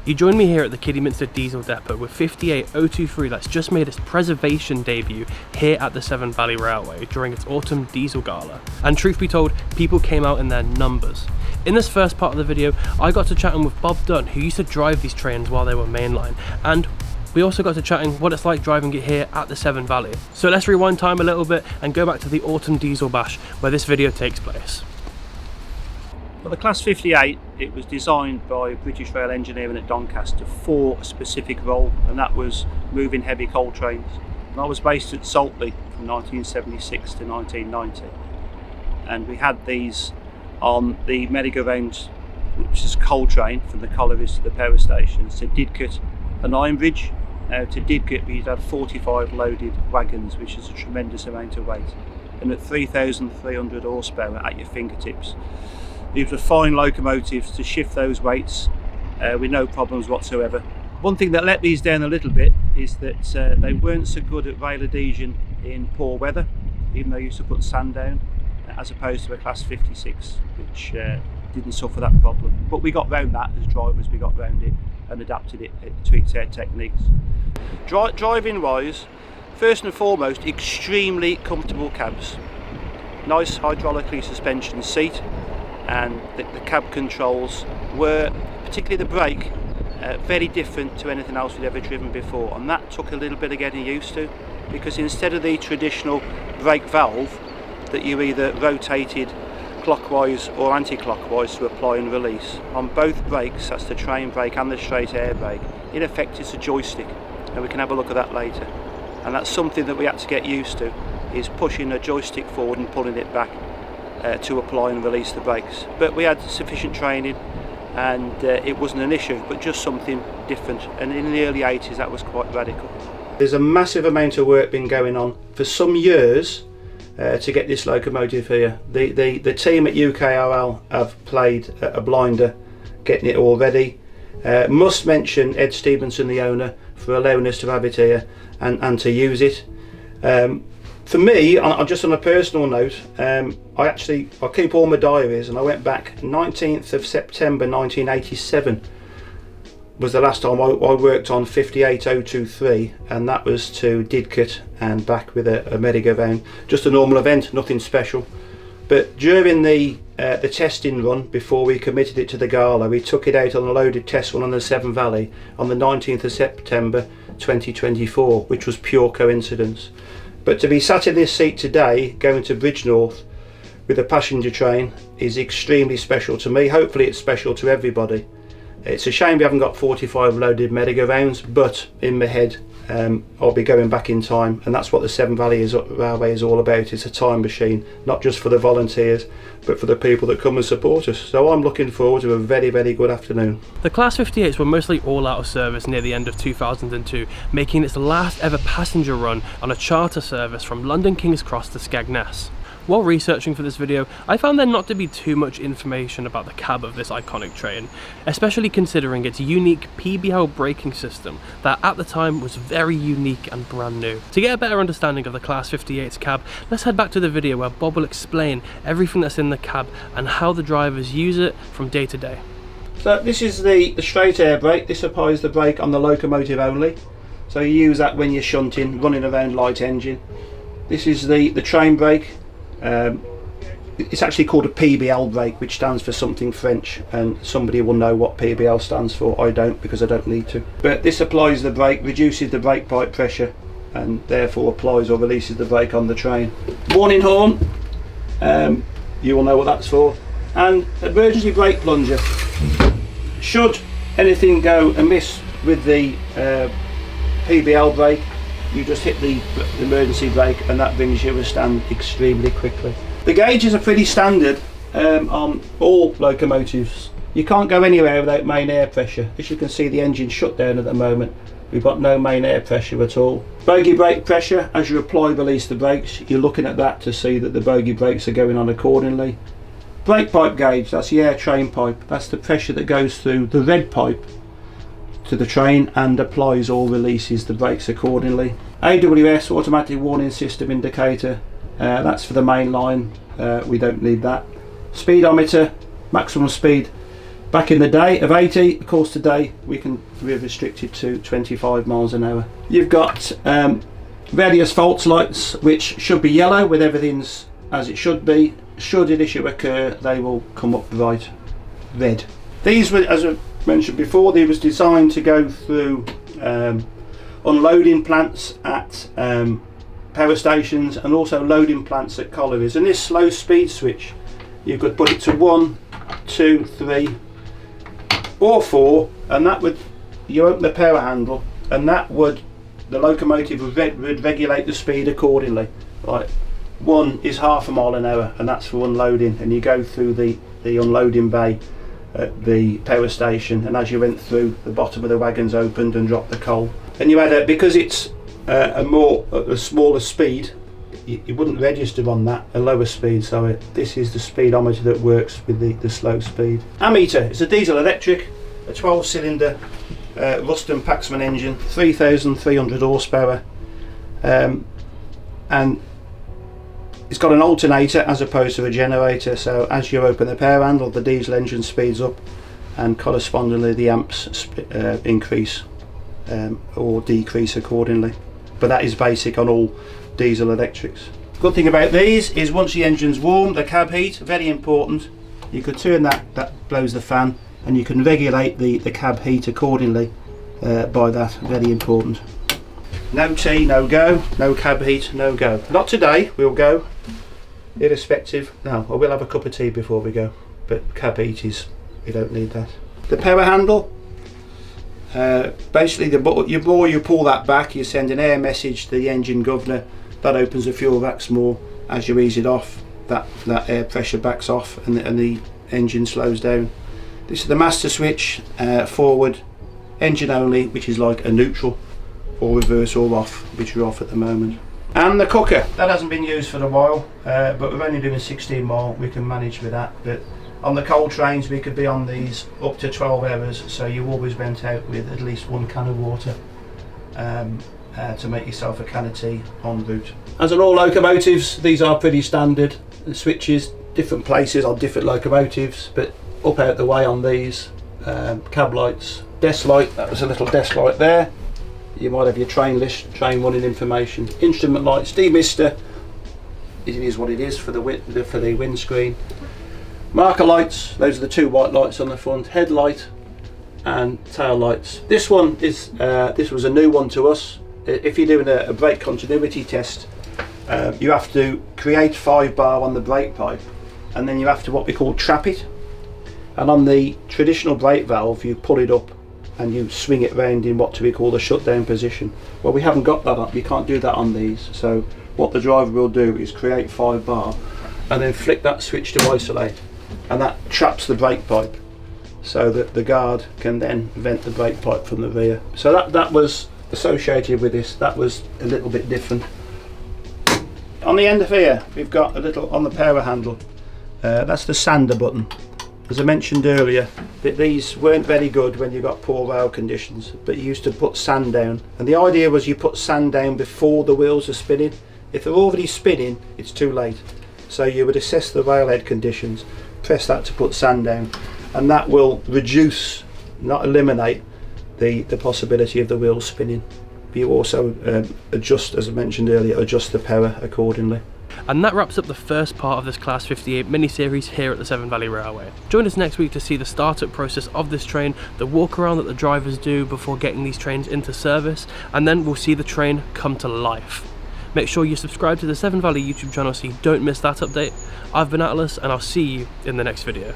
You join me here at the Kidderminster Diesel Depot with 58023 that's just made its preservation debut here at the Severn Valley Railway during its autumn diesel gala. And truth be told, people came out in their numbers. In this first part of the video, I got to chatting with Bob Dunn, who used to drive these trains while they were mainline, and we also got to chatting what it's like driving it here at the Severn Valley. So let's rewind time a little bit and go back to the Autumn Diesel Bash where this video takes place. Well, the Class 58, it was designed by British Rail Engineering at Doncaster for a specific role, and that was moving heavy coal trains. And I was based at Saltley from 1976 to 1990, and we had these on the merry-go-round, which is a coal train from the collieries to the power stations to Didcot and Ironbridge. To Didcot we had 45 loaded wagons, which is a tremendous amount of weight, and at 3,300 horsepower at your fingertips. These were fine locomotives to shift those weights with no problems whatsoever. One thing that let these down a little bit is that they weren't so good at rail adhesion in poor weather, even though I used to put sand down, as opposed to a Class 56, which didn't suffer that problem. But we got round that as drivers, we got round it and adapted it, tweaked our techniques. Driving wise, first and foremost, extremely comfortable cabs. Nice hydraulically suspension seat, and the cab controls were, particularly the brake, very different to anything else we'd ever driven before, and that took a little bit of getting used to, because instead of the traditional brake valve that you either rotated clockwise or anti-clockwise to apply and release, on both brakes, that's the train brake and the straight air brake, in effect it's a joystick, and we can have a look at that later. And that's something that we had to get used to, is pushing a joystick forward and pulling it back to apply and release the brakes. But we had sufficient training, and it wasn't an issue, but just something different, and in the early 80s that was quite radical. There's a massive amount of work been going on for some years to get this locomotive here. The team at UKRL have played a blinder getting it all ready. Must mention Ed Stevenson, the owner, for allowing us to have it here and to use it. For me, just on a personal note, I keep all my diaries, and I went back 19th of September 1987 was the last time I worked on 58023, and that was to Didcot and back with a merry-go-round. Just a normal event, nothing special. But during the testing run, before we committed it to the gala, we took it out on a loaded test run on the Severn Valley on the 19th of September 2024, which was pure coincidence. But to be sat in this seat today, going to Bridgnorth with a passenger train, is extremely special to me. Hopefully it's special to everybody. It's a shame we haven't got 45 loaded merry-go-rounds, but in my head I'll be going back in time, and that's what the Severn Valley Railway is all about. It's a time machine, not just for the volunteers, but for the people that come and support us. So I'm looking forward to a very, very good afternoon. The Class 58s were mostly all out of service near the end of 2002, making its last ever passenger run on a charter service from London King's Cross to Skegness. While researching for this video, I found there not to be too much information about the cab of this iconic train, especially considering its unique PBL braking system that at the time was very unique and brand new. To get a better understanding of the Class 58's cab, let's head back to the video where Bob will explain everything that's in the cab and how the drivers use it from day to day. So this is the straight air brake. This applies the brake on the locomotive only, so you use that when you're shunting, running around light engine. This is the train brake. It's actually called a PBL brake, which stands for something French, and somebody will know what PBL stands for. I don't, because I don't need to. But this applies the brake, reduces the brake pipe pressure, and therefore applies or releases the brake on the train. Warning horn, you will know what that's for. And emergency brake plunger. Should anything go amiss with the PBL brake, you just hit the emergency brake and that brings you to a stand extremely quickly. The gauges are pretty standard on all locomotives. You can't go anywhere without main air pressure. As you can see, the engine's shut down at the moment. We've got no main air pressure at all. Bogie brake pressure, as you apply release the brakes, you're looking at that to see that the bogie brakes are going on accordingly. Brake pipe gauge, that's the air train pipe. That's the pressure that goes through the red pipe to the train and applies or releases the brakes accordingly. AWS, automatic warning system indicator, that's for the main line, we don't need that. Speedometer, maximum speed back in the day of 80. Of course today we're restricted to 25 miles an hour. You've got various fault lights which should be yellow with everything's as it should be. Should an issue occur, they will come up bright red. These were, as I mentioned before, they was designed to go through unloading plants at power stations and also loading plants at collieries. And this slow speed switch, you could put it to 1, 2, 3 or 4, and that would, you open the power handle and that would, the locomotive would regulate the speed accordingly. Like 1 is half a mile an hour, and that's for unloading, and you go through the unloading bay at the power station, and as you went through, the bottom of the wagons opened and dropped the coal. And you had because it's a smaller speed, you wouldn't register on that, a lower speed, so this is the speedometer that works with the slow speed. Ammeter, it's a diesel electric, a 12-cylinder Ruston Paxman engine, 3,300 horsepower, and it's got an alternator as opposed to a generator, so as you open the power handle, the diesel engine speeds up and correspondingly the amps increase or decrease accordingly. But that is basic on all diesel electrics. Good thing about these is once the engine's warm, the cab heat, very important. You could turn that blows the fan, and you can regulate the cab heat accordingly by that, very important. No tea, no go, no cab heat, no go. Not today, we'll go irrespective. No, I will have a cup of tea before we go, but cab heat is, we don't need that. The power handle, basically the more you pull that back, you send an air message to the engine governor, that opens the fuel racks more. As you ease it off, that air pressure backs off and the engine slows down. This is the master switch, forward, engine only, which is like a neutral, or reverse or off, which we're off at the moment. And the cooker, that hasn't been used for a while, but we're only doing 16 mile, we can manage with that. But on the coal trains we could be on these up to 12 hours, so you always went out with at least 1 can of water to make yourself a can of tea en route. As on all locomotives, these are pretty standard. The switches, different places on different locomotives, but up out the way on these. Cab lights, desk light, that was a little desk light there. You might have your train list, train running information. Instrument lights, demister, it is what it is for the windscreen. Marker lights, those are the 2 white lights on the front. Headlight and tail lights. This one is this was a new one to us. If you're doing a brake continuity test, you have to create 5 bar on the brake pipe, and then you have to what we call trap it. And on the traditional brake valve, you pull it up and you swing it round in what we call the shutdown position. Well, we haven't got that up, you can't do that on these. So what the driver will do is create 5 bar and then flick that switch to isolate, and that traps the brake pipe so that the guard can then vent the brake pipe from the rear. So that was associated with this, that was a little bit different. On the end of here, we've got a little, on the power handle, that's the sander button. As I mentioned earlier, that these weren't very good when you got poor rail conditions, but you used to put sand down, and the idea was you put sand down before the wheels are spinning. If they're already spinning, it's too late. So you would assess the railhead conditions, press that to put sand down, and that will reduce, not eliminate, the possibility of the wheels spinning. But you also adjust, as I mentioned earlier, adjust the power accordingly. And that wraps up the first part of this Class 58 mini-series here at the Severn Valley Railway. Join us next week to see the startup process of this train, the walk around that the drivers do before getting these trains into service, and then we'll see the train come to life. Make sure you subscribe to the Severn Valley YouTube channel so you don't miss that update. I've been Atlas, and I'll see you in the next video.